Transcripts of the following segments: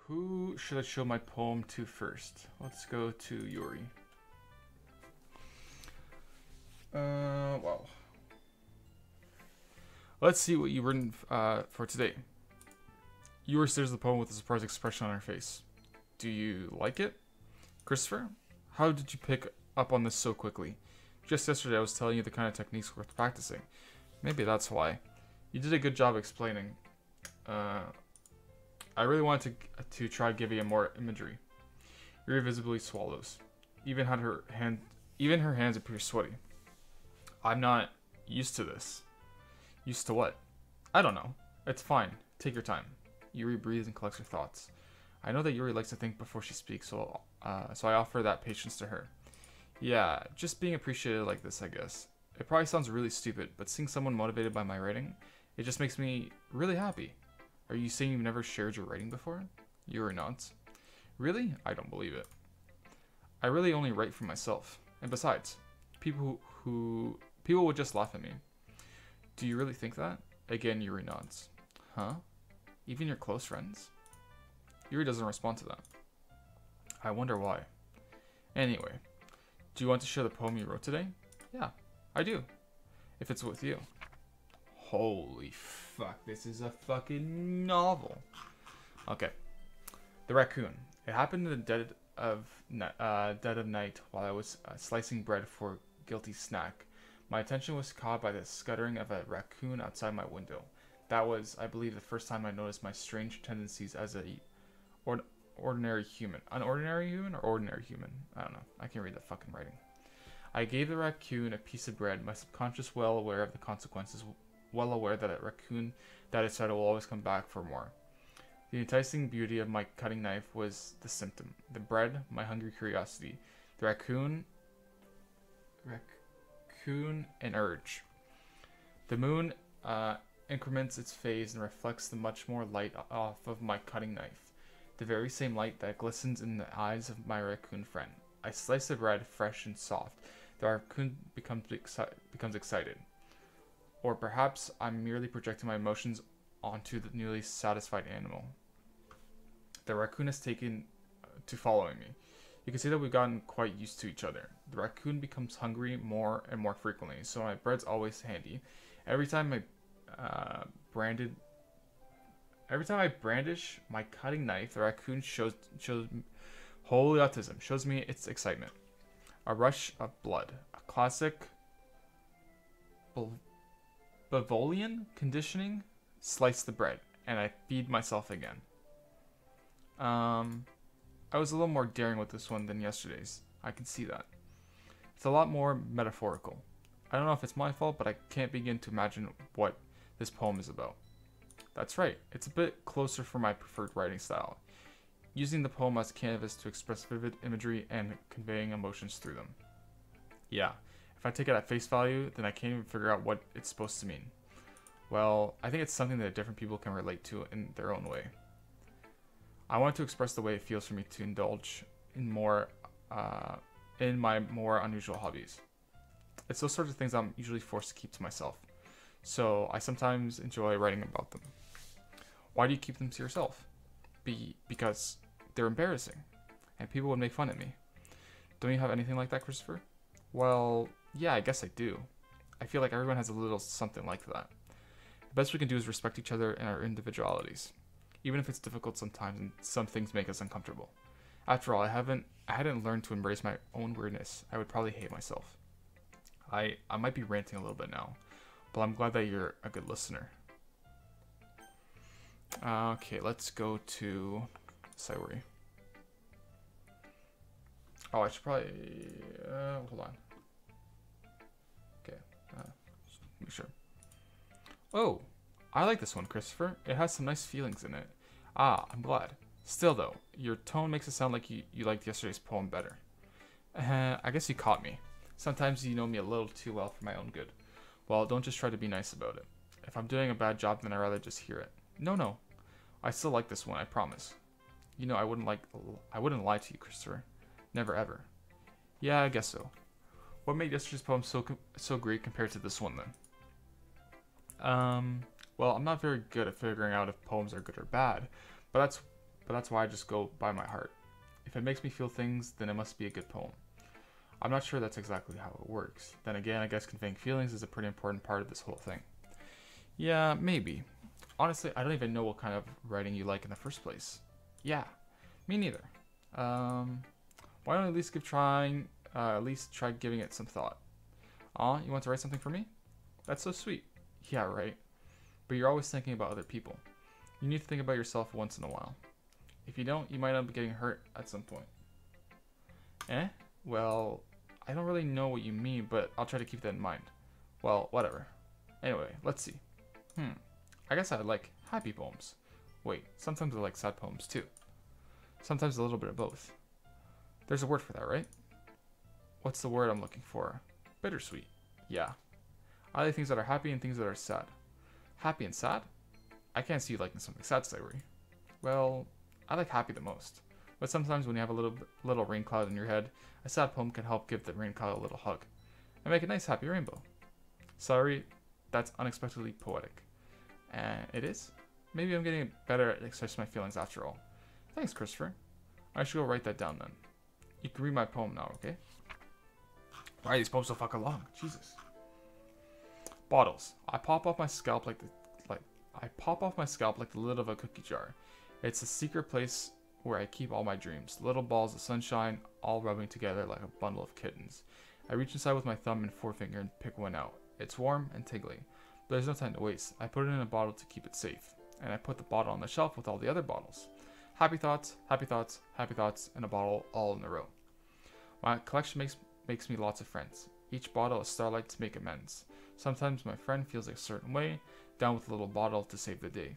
Who should I show my poem to first? Let's go to Yuri. Well. Let's see what you've written for today. Yuri stares at the poem with a surprised expression on her face. Do you like it? Christopher, how did you pick up on this so quickly? Just yesterday I was telling you the kind of techniques worth practicing. Maybe that's why. You did a good job explaining. I really wanted to try giving it more imagery. Yuri visibly swallows. Even her hands appear sweaty. I'm not used to this. Used to what? I don't know. It's fine. Take your time. Yuri breathes and collects her thoughts. I know that Yuri likes to think before she speaks, so I offer that patience to her. Yeah, just being appreciated like this, I guess. It probably sounds really stupid, but seeing someone motivated by my writing, it just makes me really happy. Are you saying you've never shared your writing before? Yuri nods. Really? I don't believe it. I really only write for myself. And besides, people would just laugh at me. Do you really think that? Again, Yuri nods. Huh? Even your close friends? Yuri doesn't respond to that. I wonder why. Anyway, do you want to share the poem you wrote today? Yeah, I do. If it's with you. Holy fuck, this is a fucking novel. Okay. The Raccoon. It happened in the dead of night while I was slicing bread for a guilty snack. My attention was caught by the scuttering of a raccoon outside my window. That was, I believe, the first time I noticed my strange tendencies as a ordinary human. An ordinary human or ordinary human? I don't know. I can't read the fucking writing. I gave the raccoon a piece of bread, my subconscious well aware of the consequences, well aware that a raccoon that is fed will always come back for more. The enticing beauty of my cutting knife was the symptom. The bread, my hungry curiosity. The raccoon, an urge. The moon increments its phase and reflects the much more light off of my cutting knife. The very same light that glistens in the eyes of my raccoon friend. I slice the bread fresh and soft. The raccoon becomes excited. Or perhaps I'm merely projecting my emotions onto the newly satisfied animal. The raccoon has taken to following me. You can see that we've gotten quite used to each other. The raccoon becomes hungry more and more frequently, so my bread's always handy. Every time I brandish my cutting knife, the raccoon shows holy autism, shows me its excitement. A rush of blood, a classic Bavolian conditioning. Slice the bread, and I feed myself again. I was a little more daring with this one than yesterday's. I can see that. It's a lot more metaphorical. I don't know if it's my fault, but I can't begin to imagine what this poem is about. That's right, it's a bit closer for my preferred writing style, using the poem as canvas to express vivid imagery and conveying emotions through them. Yeah, if I take it at face value, then I can't even figure out what it's supposed to mean. Well, I think it's something that different people can relate to in their own way. I want to express the way it feels for me to indulge in my more unusual hobbies. It's those sorts of things I'm usually forced to keep to myself, so I sometimes enjoy writing about them. Why do you keep them to yourself? Because they're embarrassing, and people would make fun of me. Don't you have anything like that, Christopher? Well, yeah, I guess I do. I feel like everyone has a little something like that. The best we can do is respect each other and our individualities, even if it's difficult sometimes and some things make us uncomfortable. After all, I hadn't learned to embrace my own weirdness. I would probably hate myself. I might be ranting a little bit now, but I'm glad that you're a good listener. Okay, let's go to Sayori. Oh, I should probably hold on. Okay, just make sure. Oh, I like this one, Christopher. It has some nice feelings in it. Ah, I'm glad. Still though, your tone makes it sound like you liked yesterday's poem better. I guess you caught me. Sometimes you know me a little too well for my own good. Well, don't just try to be nice about it. If I'm doing a bad job, then I'd rather just hear it. No. I still like this one, I promise. You know, I wouldn't lie to you, Christopher. Never ever. Yeah, I guess so. What made yesterday's poem so great compared to this one then? Well, I'm not very good at figuring out if poems are good or bad, but but that's why I just go by my heart. If it makes me feel things, then it must be a good poem. I'm not sure that's exactly how it works. Then again, I guess conveying feelings is a pretty important part of this whole thing. Yeah, maybe. Honestly, I don't even know what kind of writing you like in the first place. Yeah, me neither. Why don't I at least try giving it some thought? Aw, you want to write something for me? That's so sweet. Yeah, right. But you're always thinking about other people. You need to think about yourself once in a while. If you don't, you might end up getting hurt at some point. Well, I don't really know what you mean, but I'll try to keep that in mind. Well, whatever. Anyway, let's see. I guess I like happy poems. Wait, sometimes I like sad poems too. Sometimes a little bit of both. There's a word for that, right? What's the word I'm looking for? Bittersweet. Yeah. I like things that are happy and things that are sad. Happy and sad? I can't see you liking something sad, Sayori. Well, I like happy the most. But sometimes when you have a little rain cloud in your head, a sad poem can help give the rain cloud a little hug. And make a nice happy rainbow. Sorry, that's unexpectedly poetic. And it is? Maybe I'm getting better at expressing my feelings after all. Thanks, Christopher. I should go write that down then. You can read my poem now, okay? Why are these poems so fucking long? Jesus. Bottles. I pop off my scalp like the lid of a cookie jar. It's a secret place where I keep all my dreams. Little balls of sunshine, all rubbing together like a bundle of kittens. I reach inside with my thumb and forefinger and pick one out. It's warm and tingly, but there's no time to waste. I put it in a bottle to keep it safe, and I put the bottle on the shelf with all the other bottles. Happy thoughts, happy thoughts, happy thoughts, and a bottle all in a row. My collection makes me lots of friends. Each bottle is starlight to make amends. Sometimes my friend feels a certain way, down with a little bottle to save the day.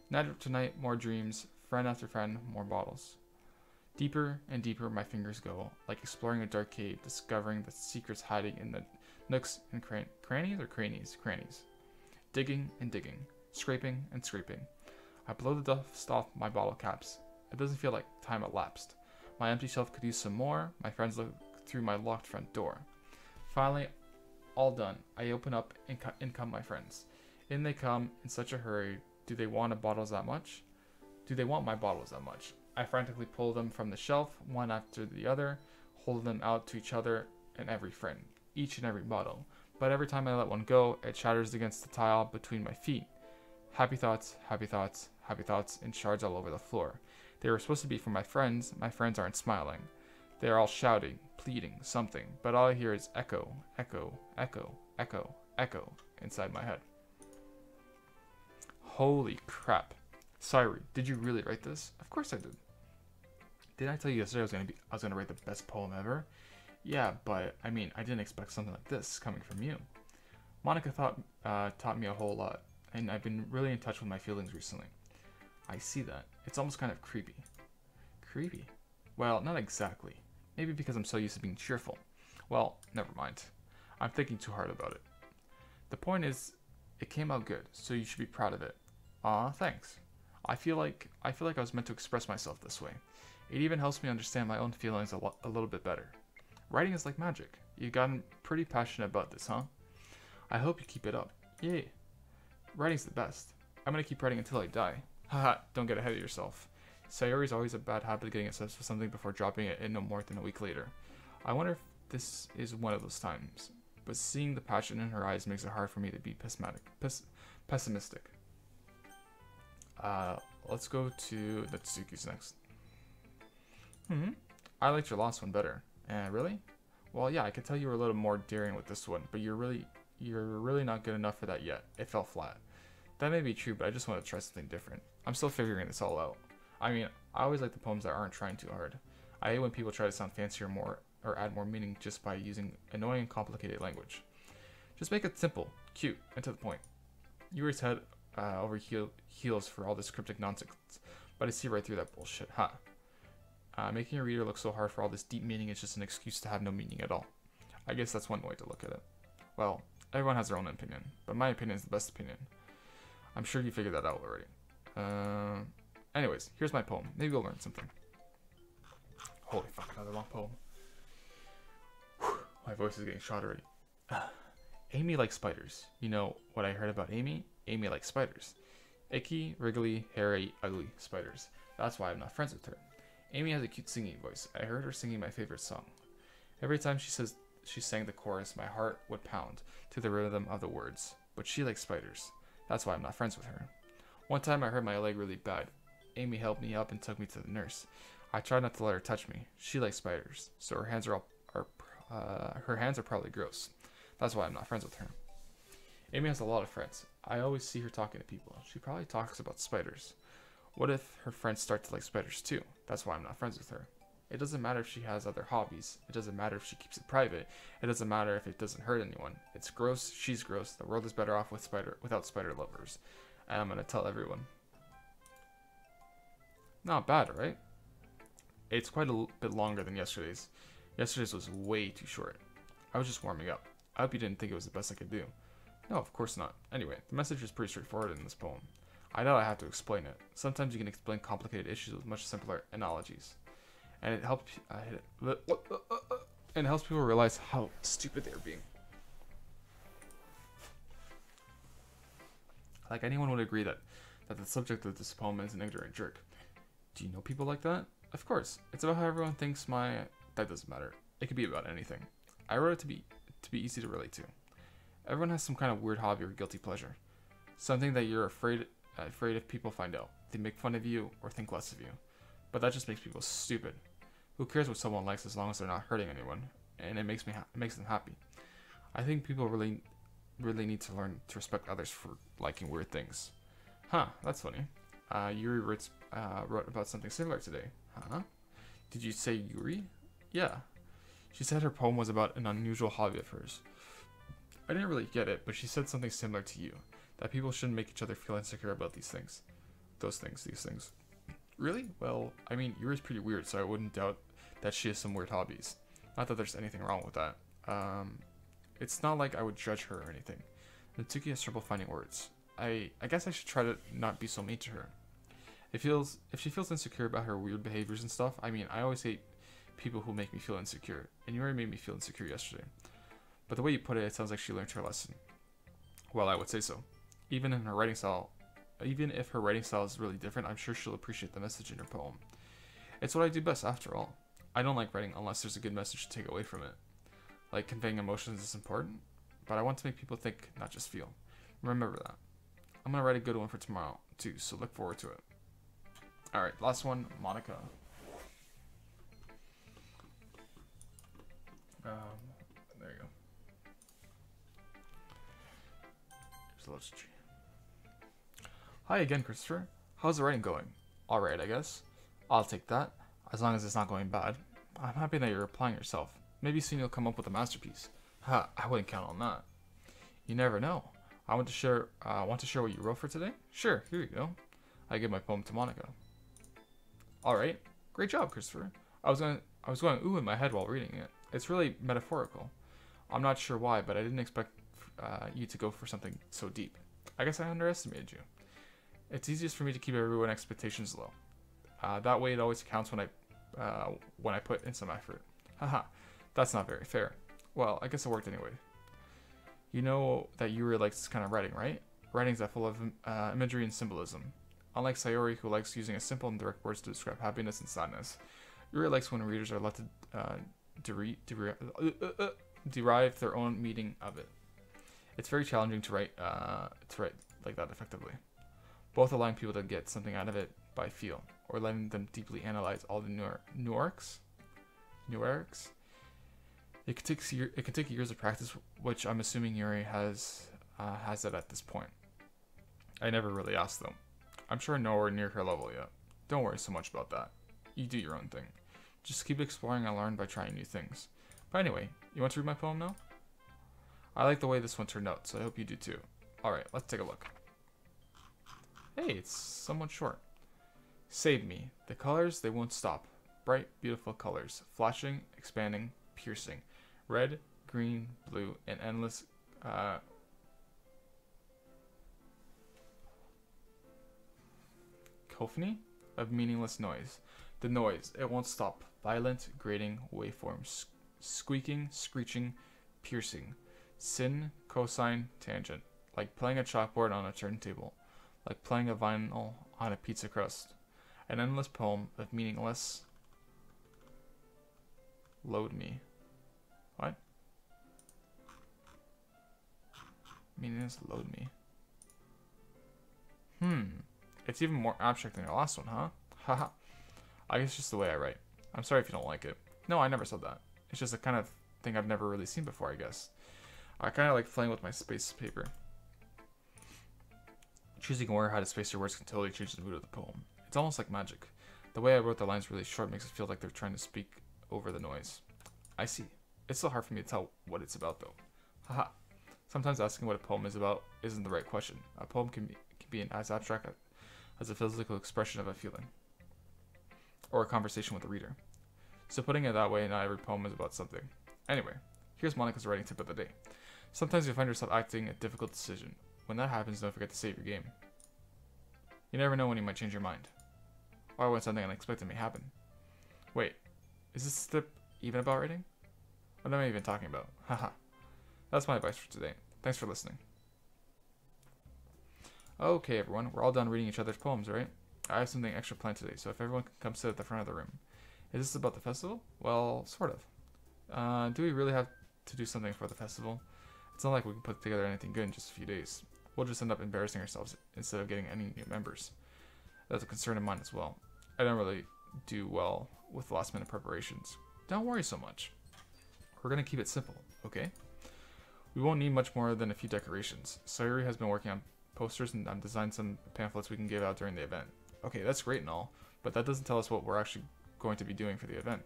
Night after night, more dreams, friend after friend, more bottles. Deeper and deeper my fingers go, like exploring a dark cave, discovering the secrets hiding in the nooks and crannies. Digging and digging, scraping and scraping. I blow the dust off my bottle caps. It doesn't feel like time elapsed. My empty shelf could use some more. My friends look through my locked front door. Finally, all done. I open up and in come my friends. In they come in such a hurry. Do they want my bottles that much? I frantically pull them from the shelf, one after the other, holding them out to each other and every friend, each and every bottle. But every time I let one go, it shatters against the tile between my feet. Happy thoughts, happy thoughts, happy thoughts in shards all over the floor. They were supposed to be for my friends. My friends aren't smiling. They are all shouting, pleading, something, but all I hear is echo, echo, echo, echo, echo inside my head. Holy crap. Sayori, did you really write this? Of course I did. Didn't I tell you yesterday I was gonna write the best poem ever? Yeah, but I mean, I didn't expect something like this coming from you. Monica taught me a whole lot, and I've been really in touch with my feelings recently. I see that. It's almost kind of creepy. Creepy? Well, not exactly. Maybe because I'm so used to being cheerful. Well, never mind. I'm thinking too hard about it. The point is, it came out good, so you should be proud of it. Aw, thanks. I feel like I was meant to express myself this way. It even helps me understand my own feelings a little bit better. Writing is like magic. You've gotten pretty passionate about this, huh? I hope you keep it up. Yay. Writing's the best. I'm gonna keep writing until I die. Haha, don't get ahead of yourself. Sayori's always a bad habit of getting obsessed with something before dropping it in no more than a week later. I wonder if this is one of those times, but seeing the passion in her eyes makes it hard for me to be pessimistic. Let's go to the Tsuzuki's next. I liked your last one better. Really? Well, yeah, I could tell you were a little more daring with this one, but you're really not good enough for that yet. It fell flat. That may be true, but I just want to try something different. I'm still figuring this all out. I mean, I always like the poems that aren't trying too hard. I hate when people try to sound fancier or add more meaning just by using annoying and complicated language. Just make it simple, cute, and to the point. You raise head over heels for all this cryptic nonsense, but I see right through that bullshit, huh? Making a reader look so hard for all this deep meaning is just an excuse to have no meaning at all. I guess that's one way to look at it. Well, everyone has their own opinion, but my opinion is the best opinion. I'm sure you figured that out already. Anyways, here's my poem. Maybe you'll learn something. Holy fuck, another long poem. Whew, my voice is getting shot already. Amy likes spiders. You know what I heard about Amy? Amy likes spiders. Icky, wriggly, hairy, ugly spiders. That's why I'm not friends with her. Amy has a cute singing voice. I heard her singing my favorite song. Every time she sang the chorus, my heart would pound to the rhythm of the words. But she likes spiders. That's why I'm not friends with her. One time I hurt my leg really bad. Amy helped me up and took me to the nurse. I tried not to let her touch me. She likes spiders, so her hands her hands are probably gross. That's why I'm not friends with her. Amy has a lot of friends. I always see her talking to people. She probably talks about spiders. What if her friends start to like spiders too? That's why I'm not friends with her. It doesn't matter if she has other hobbies. It doesn't matter if she keeps it private. It doesn't matter if it doesn't hurt anyone. It's gross. She's gross. The world is better off without spider lovers. And I'm gonna tell everyone. Not bad, right? It's quite a bit longer than yesterday's. Yesterday's was way too short. I was just warming up. I hope you didn't think it was the best I could do. No, of course not. Anyway, the message is pretty straightforward in this poem. I know I have to explain it. Sometimes you can explain complicated issues with much simpler analogies. And it helps people realize how stupid they're being. Like anyone would agree that the subject of this poem is an ignorant jerk. Do you know people like that? Of course. It's about how everyone thinks that doesn't matter. It could be about anything. I wrote it to be easy to relate to. Everyone has some kind of weird hobby or guilty pleasure. Something that you're afraid if people find out. They make fun of you or think less of you. But that just makes people stupid. Who cares what someone likes as long as they're not hurting anyone? And it makes them happy. I think people really need to learn to respect others for liking weird things. Huh, that's funny. Yuri wrote about something similar today. Huh? Did you say Yuri? Yeah. She said her poem was about an unusual hobby of hers. I didn't really get it, but she said something similar to you. That people shouldn't make each other feel insecure about these things. These things. Really? Well, I mean, Yuri's pretty weird, so I wouldn't doubt that she has some weird hobbies. Not that there's anything wrong with that. It's not like I would judge her or anything. Natsuki has trouble finding words. I guess I should try to not be so mean to her. If she feels insecure about her weird behaviors and stuff, I mean, I always hate people who make me feel insecure, and Yuri made me feel insecure yesterday. But the way you put it, it sounds like she learned her lesson. Well, I would say so. Even if her writing style is really different, I'm sure she'll appreciate the message in her poem. It's what I do best, after all. I don't like writing unless there's a good message to take away from it. Like, conveying emotions is important, but I want to make people think, not just feel. Remember that. I'm gonna write a good one for tomorrow, too, so look forward to it. Alright, last one, Monica. There you go. Here's the little tree. Hi again, Christopher. How's the writing going? Alright, I guess. I'll take that, as long as it's not going bad. I'm happy that you're applying yourself. Maybe soon you'll come up with a masterpiece. Ha, I wouldn't count on that. You never know. I want to share what you wrote for today? Sure, here you go. I give my poem to Monica. Alright, great job, Christopher. I was going ooh in my head while reading it. It's really metaphorical. I'm not sure why, but I didn't expect you to go for something so deep. I guess I underestimated you. It's easiest for me to keep everyone's expectations low. That way it always counts when I put in some effort. Haha, that's not very fair. Well, I guess it worked anyway. You know that Yuri likes this kind of writing, right? Writings that full of imagery and symbolism. Unlike Sayori, who likes using a simple and direct words to describe happiness and sadness, Yuri likes when readers are let to derive their own meaning of it. It's very challenging to write like that effectively. Both allowing people to get something out of it by feel, or letting them deeply analyze all the nuarks. It can take years of practice, which I'm assuming Yuri has it at this point. I never really asked though. I'm sure nowhere near her level yet. Don't worry so much about that. You do your own thing. Just keep exploring and learn by trying new things. But anyway, you want to read my poem now? I like the way this one turned out, so I hope you do too. Alright, let's take a look. Hey, it's somewhat short. Save me. The colors, they won't stop. Bright, beautiful colors. Flashing, expanding, piercing. Red, green, blue, and endless cacophony of meaningless noise. The noise, it won't stop. Violent, grating, waveforms. Squeaking, screeching, piercing. Sin, cosine, tangent. Like playing a chalkboard on a turntable. Like playing a vinyl on a pizza crust. An endless poem of meaningless. Load me. What? Meaningless load me. It's even more abstract than your last one, huh? Haha. I guess it's just the way I write. I'm sorry if you don't like it. No, I never said that. It's just a kind of thing I've never really seen before, I guess. I kind of like playing with my space paper. Choosing where how to space your words can totally change the mood of the poem. It's almost like magic. The way I wrote the lines really short makes it feel like they're trying to speak over the noise. I see. It's still hard for me to tell what it's about, though. Haha. Sometimes asking what a poem is about isn't the right question. A poem can be as abstract as a physical expression of a feeling, or a conversation with the reader. So putting it that way, not every poem is about something. Anyway, here's Monica's writing tip of the day. Sometimes you find yourself acting a difficult decision. When that happens, don't forget to save your game. You never know when you might change your mind, or when something unexpected may happen. Wait, is this tip even about writing? What am I even talking about? Haha. That's my advice for today. Thanks for listening. Okay, everyone, we're all done reading each other's poems, right? I have something extra planned today, so if everyone can come sit at the front of the room. Is this about the festival? Well, sort of. Do we really have to do something for the festival? It's not like we can put together anything good in just a few days. We'll just end up embarrassing ourselves instead of getting any new members. That's a concern of mine as well. I don't really do well with last minute preparations. Don't worry so much. We're gonna keep it simple, okay? We won't need much more than a few decorations. Sayuri has been working on posters and I've designed some pamphlets we can give out during the event. Okay, that's great and all, but that doesn't tell us what we're actually going to be doing for the event.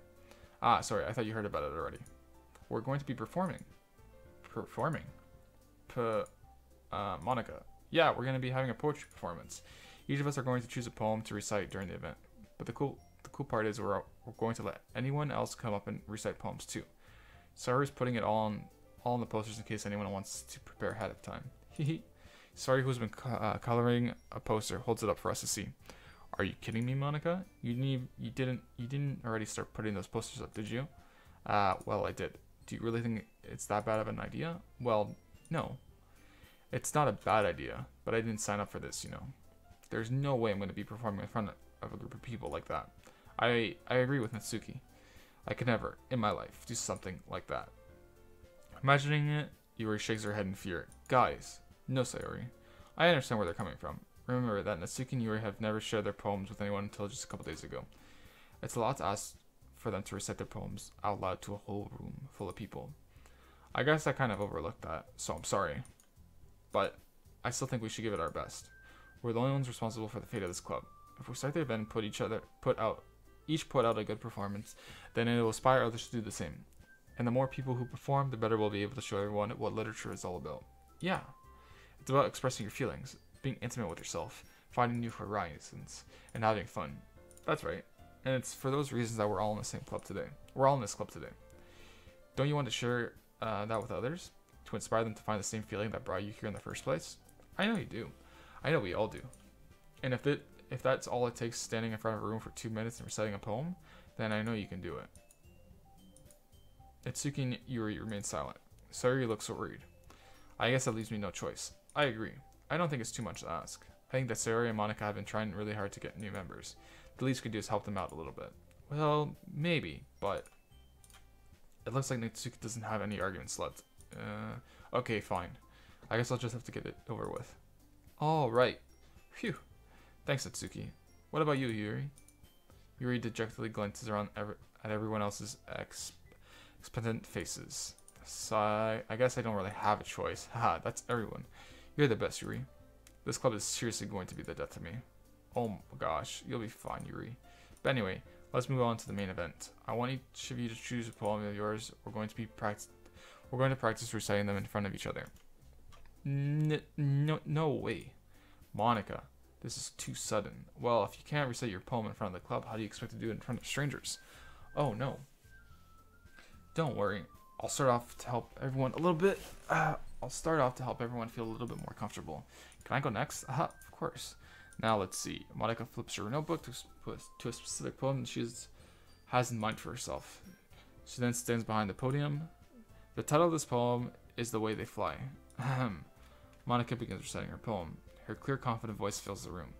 Ah, sorry, I thought you heard about it already. We're going to be performing. Performing? Monica. Yeah, we're going to be having a poetry performance. Each of us are going to choose a poem to recite during the event. But the cool part is we're going to let anyone else come up and recite poems too. Sayuri's putting it all on the posters in case anyone wants to prepare ahead of time. Hehe. Sayuri, who's been coloring a poster, holds it up for us to see. Are you kidding me, Monica? You didn't already start putting those posters up, did you? Well, I did. Do you really think it's that bad of an idea? Well, no. It's not a bad idea, but I didn't sign up for this, you know. There's no way I'm going to be performing in front of a group of people like that. I agree with Natsuki. I could never, in my life, do something like that. Imagining it, Yuri shakes her head in fear. Guys, no, Sayuri. I understand where they're coming from. Remember that Natsuki and Yuri have never shared their poems with anyone until just a couple days ago. It's a lot to ask for them to recite their poems out loud to a whole room full of people. I guess I kind of overlooked that, so I'm sorry. But I still think we should give it our best. We're the only ones responsible for the fate of this club. If we start the event and each put out a good performance, then it will inspire others to do the same. And the more people who perform, the better we'll be able to show everyone what literature is all about. Yeah, it's about expressing your feelings, being intimate with yourself, finding new horizons, and having fun. That's right. And it's for those reasons that we're all in the same club today. We're all in this club today. Don't you want to share that with others? To inspire them to find the same feeling that brought you here in the first place? I know you do. I know we all do. And if that's all it takes, standing in front of a room for 2 minutes and reciting a poem, then I know you can do it. Itsuki and Yuri remain silent. Sayuri looks worried. I guess that leaves me no choice. I agree. I don't think it's too much to ask. I think that Sayuri and Monica have been trying really hard to get new members. The least we could do is help them out a little bit. Well, maybe, but it looks like Natsuki doesn't have any arguments left. Okay, fine. I guess I'll just have to get it over with. All right. Phew. Thanks, Natsuki. What about you, Yuri? Yuri dejectedly glances around at everyone else's expectant faces. So I guess I don't really have a choice. Haha, that's everyone. You're the best, Yuri. This club is seriously going to be the death of me. Oh my gosh, you'll be fine, Yuri. But anyway, let's move on to the main event. I want each of you to choose a poem of yours. We're going to practice reciting them in front of each other. No way. Monica, this is too sudden. Well, if you can't recite your poem in front of the club, how do you expect to do it in front of strangers? Oh no. Don't worry. I'll start off to help everyone a little bit. I'll start off to help everyone feel a little bit more comfortable. Can I go next? Of course. Now let's see. Monica flips her notebook to a specific poem she has in mind for herself. She then stands behind the podium. The title of this poem is The Way They Fly. Monica begins reciting her poem. Her clear, confident voice fills the room.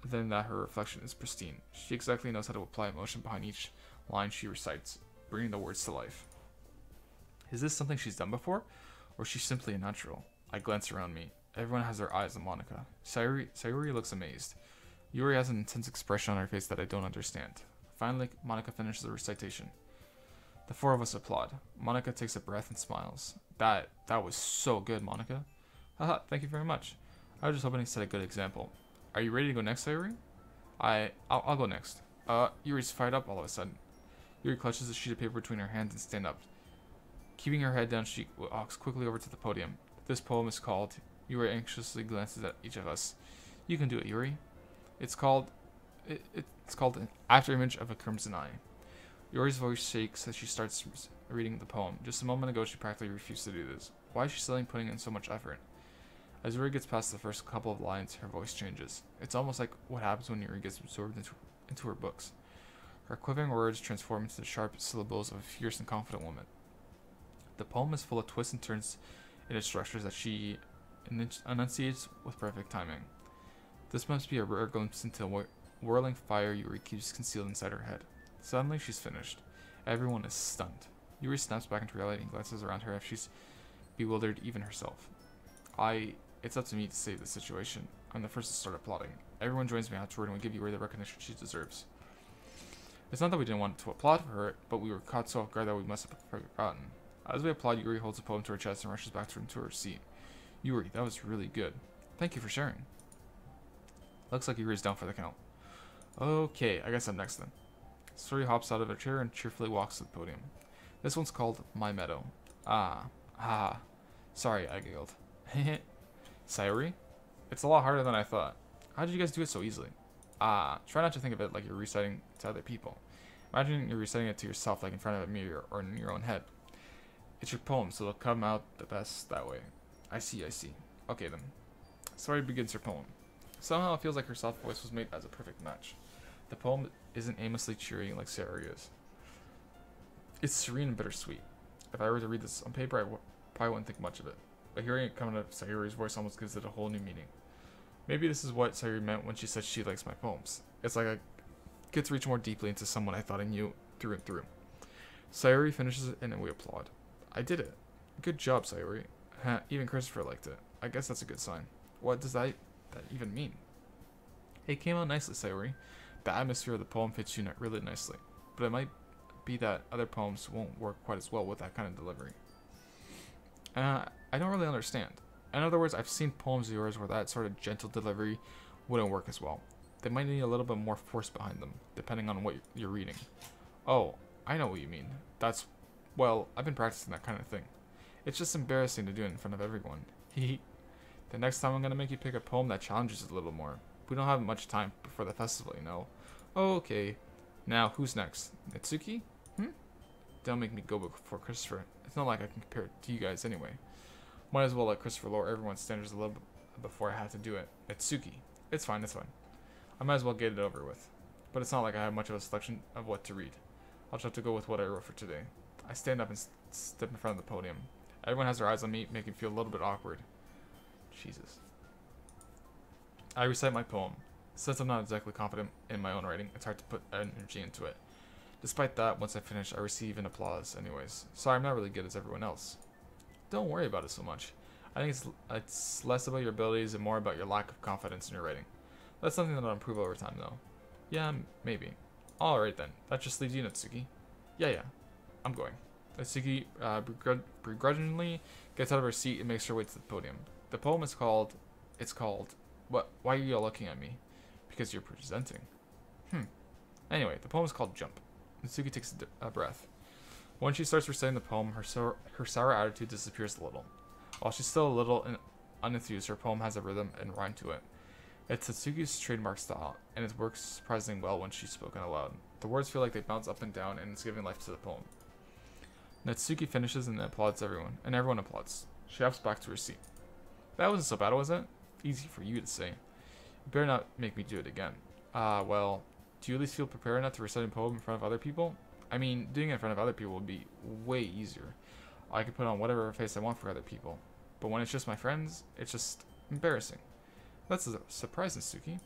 than that her reflection is pristine. She exactly knows how to apply emotion behind each line she recites, bringing the words to life. Is this something she's done before, or is she simply a natural? I glance around me. Everyone has their eyes on Monica. Sayuri looks amazed. Yuri has an intense expression on her face that I don't understand. Finally, Monica finishes the recitation. The four of us applaud. Monica takes a breath and smiles. That was so good, Monica. Haha, thank you very much. I was just hoping to set a good example. Are you ready to go next, Sayuri? I'll go next. Yuri's fired up all of a sudden. Yuri clutches a sheet of paper between her hands and stands up. Keeping her head down, she walks quickly over to the podium. This poem is called... Yuri anxiously glances at each of us. You can do it, Yuri. It's called An Afterimage of a Crimson Eye. Yuri's voice shakes as she starts reading the poem. Just a moment ago, she practically refused to do this. Why is she suddenly putting in so much effort? As Yuri gets past the first couple of lines, her voice changes. It's almost like what happens when Yuri gets absorbed into her books. Her quivering words transform into the sharp syllables of a fierce and confident woman. The poem is full of twists and turns in its structures that she enunciates with perfect timing. This must be a rare glimpse into the whirling fire Yuri keeps concealed inside her head. Suddenly, she's finished. Everyone is stunned. Yuri snaps back into reality and glances around her as she's bewildered even herself. It's up to me to save the situation. I'm the first to start applauding. Everyone joins me afterward and we give Yuri the recognition she deserves. It's not that we didn't want to applaud for her, but we were caught so off guard that we must have forgotten. As we applaud, Yuri holds a poem to her chest and rushes back to her seat. Yuri, that was really good. Thank you for sharing. Looks like Yuri's down for the count. Okay, I guess I'm next then. Sayuri hops out of her chair and cheerfully walks to the podium. This one's called My Meadow. Sorry, I giggled. Sayuri? It's a lot harder than I thought. How did you guys do it so easily? Try not to think of it like you're reciting to other people. Imagine you're reciting it to yourself like in front of a mirror or in your own head. It's your poem, so it'll come out the best that way. I see. Okay then. Sayuri begins her poem. Somehow it feels like her soft voice was made as a perfect match. The poem isn't aimlessly cheery like Sayuri is. It's serene and bittersweet. If I were to read this on paper, I probably wouldn't think much of it. But hearing it come out of Sayuri's voice almost gives it a whole new meaning. Maybe this is what Sayuri meant when she said she likes my poems. It's like I get to reach more deeply into someone I thought I knew through and through. Sayuri finishes it and then we applaud. I did it. Good job, Sayuri. Even Christopher liked it. I guess that's a good sign. What does that even mean? It came out nicely, Sayuri. The atmosphere of the poem fits you really nicely. But it might be that other poems won't work quite as well with that kind of delivery. I don't really understand. In other words, I've seen poems of yours where that sort of gentle delivery wouldn't work as well. They might need a little bit more force behind them, depending on what you're reading. Oh, I know what you mean. Well, I've been practicing that kind of thing. It's just embarrassing to do it in front of everyone. Hehe. The next time I'm gonna make you pick a poem that challenges it a little more. We don't have much time before the festival, you know. Oh, okay. Now, who's next? Natsuki? Don't make me go before Christopher. It's not like I can compare it to you guys anyway. Might as well let Christopher lower everyone's standards a little bit before I have to do it. Natsuki. It's fine. I might as well get it over with. But it's not like I have much of a selection of what to read. I'll just have to go with what I wrote for today. I stand up and step in front of the podium. Everyone has their eyes on me, making me feel a little bit awkward. Jesus. I recite my poem. Since I'm not exactly confident in my own writing, it's hard to put energy into it. Despite that, once I finish, I receive an applause anyways. Sorry, I'm not really good as everyone else. Don't worry about it so much. I think it's less about your abilities and more about your lack of confidence in your writing. That's something that I'll improve over time, though. Yeah, maybe. Alright then. That just leaves you, Natsuki. Yeah. I'm going. Natsuki begrudgingly gets out of her seat and makes her way to the podium. The poem is called... What? Why are you all looking at me? Because you're presenting. Anyway, the poem is called Jump. Natsuki takes a breath. When she starts reciting the poem, her sour attitude disappears a little. While she's still a little unenthused, her poem has a rhythm and rhyme to it. It's Natsuki's trademark style, and it works surprisingly well when she's spoken aloud. The words feel like they bounce up and down, and it's giving life to the poem. Natsuki finishes and applauds everyone, and everyone applauds. She hops back to her seat. That wasn't so bad, was it? Easy for you to say. You better not make me do it again. Well, do you at least feel prepared enough to recite a poem in front of other people? I mean, doing it in front of other people would be way easier. I could put on whatever face I want for other people. But when it's just my friends, it's just embarrassing. That's a surprise, Natsuki.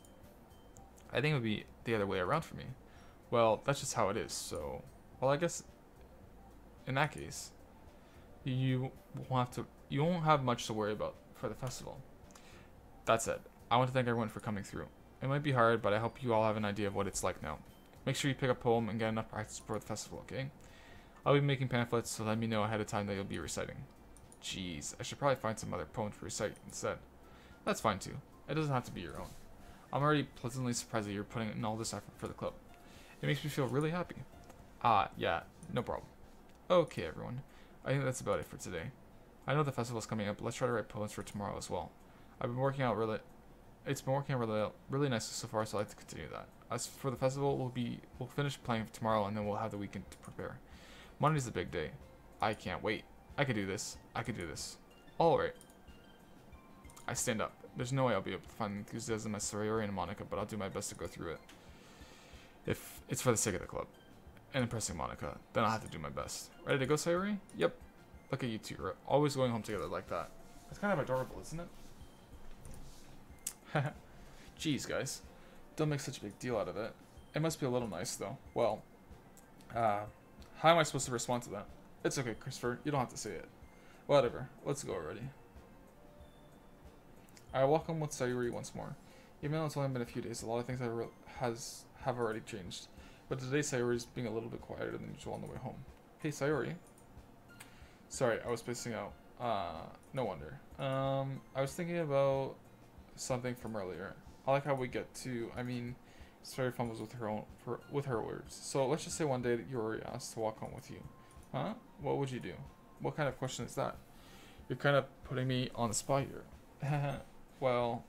I think it would be the other way around for me. Well, that's just how it is, so... Well, I guess... In that case, you won't have much to worry about for the festival. That said, I want to thank everyone for coming through. It might be hard, but I hope you all have an idea of what it's like now. Make sure you pick a poem and get enough practice for the festival, okay? I'll be making pamphlets, so let me know ahead of time that you'll be reciting. Jeez, I should probably find some other poem to recite instead. That's fine too. It doesn't have to be your own. I'm already pleasantly surprised that you're putting in all this effort for the club. It makes me feel really happy. Yeah, no problem. Okay, everyone. I think that's about it for today. I know the festival's coming up, but let's try to write poems for tomorrow as well. It's been working out really nicely so far, so I'd like to continue that. As for the festival, we'll finish playing tomorrow, and then we'll have the weekend to prepare. Monday's the big day. I can't wait. I could do this. Alright. I stand up. There's no way I'll be able to find enthusiasm as Sayori and Monica, but I'll do my best to go through it. If it's for the sake of the club and impressing Monica, then I'll have to do my best. Ready to go, Sayori? Yep. Look at you two. We're always going home together like that. It's kind of adorable, isn't it? Jeez, guys. Don't make such a big deal out of it. It must be a little nice, though. Well, how am I supposed to respond to that? It's okay, Christopher. You don't have to say it. Whatever. Let's go already. I walk home with Sayuri once more. Even though it's only been a few days, a lot of things have already changed. But today Sayuri's being a little bit quieter than usual on the way home. Hey, Sayuri. Sorry, I was spacing out. No wonder. I was thinking about something from earlier. I like how we get to, Sayuri fumbles with her words. So let's just say one day that Yuri asked to walk home with you. Huh? What would you do? What kind of question is that? You're kind of putting me on the spot here. Well,